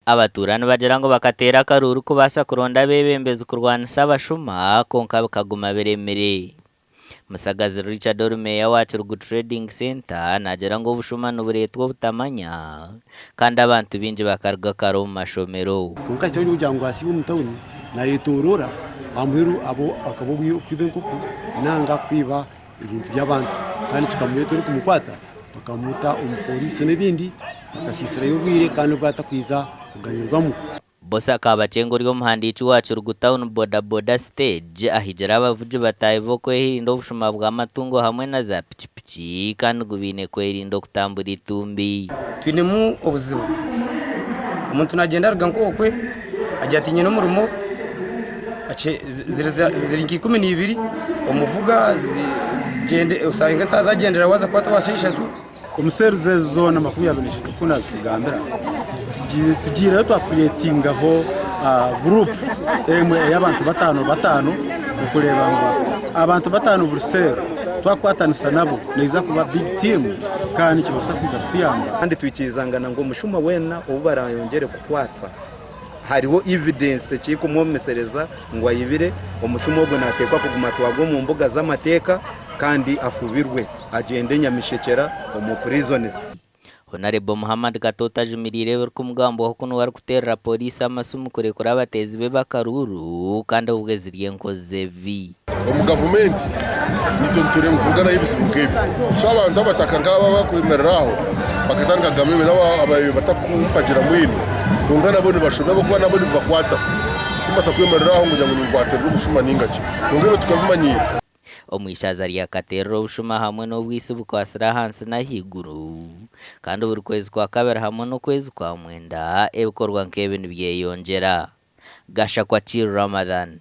abaturani bagira ngo bakatera akaruru kubasa kuronda bebembeza kurwanisa abashuma konka bakaguma biremere. Musagazi Richard Orumeya wacu Rugu Trading Center nagira ngo ubushuma n'uburetwa butamanya kandi abantu binje bakarga karo mu mashomero. Konka cyo kugira ngo asibe umutawuni na yetorora amwiru abo akabugiye kwibenkuku nanga kwiba ibintu by'abantu kandi kikamuyetora kumukwata bakamuta umupolisi n'ibindi akashisira y'ubwire kandi bwatakwiza kuganyurwamo. Bosa akabacengo ryo muhandici wacu Rugu Town boda stage ahigera abavuji batayivo kwerindo ubushuma bw'amatungo hamwe na za pichipichi kandi gubine kwerindo kutambura itumbi. Twine mu ubuzima umuntu nagenda rugankokwe ajatinye no murumo ace zirinki 12 umuvuga zigende usanga saza gendera waza kwata washishatu umuseruze zone 23 kunazi kugambira tugira twakuriyetingaho group emwe y'abantu batanu ukureba ngo abantu batanu Brussels twakwatanisa nabo neza kuba big team kandi kibasa kwiza tuyamba kandi twikizangana ngo mushuma wena ubara yongere kukwata hariho evidence cyiko mwomesereza ngo ayibire umushuma ubwo natekwa kuguma twago mu mbuga z'amateka kandi afubirwe agende nyamishekera mu prisons. Honorable Muhammad Katota Jumirire bari kumugambo ho kuno wari kutera polisi amasumu kurekura abatezi be bakaruru kandi ubwe ziriye nkoze vi mu government nitonture mutugana y'ibisibuke so abantu abataka ngaba bakwemereraho bakatanga gameme n'abaye batakumpagira mwino ngana bone bashobora kuba nabo bakwata tumasa kwemereraho ngo njya mu ngwate rw'ubushuma n'ingaki ngebe tukabimanyira omwishaza rya katero ubushuma hamwe n'ubwisi bukwasira hansi na higuru kandi buri kwezi kwa kabiri hamwe no kwezi kwa mwenda ebikorwa nk'ebintu byeyongera. Gasha kwa Chiru Ramadan.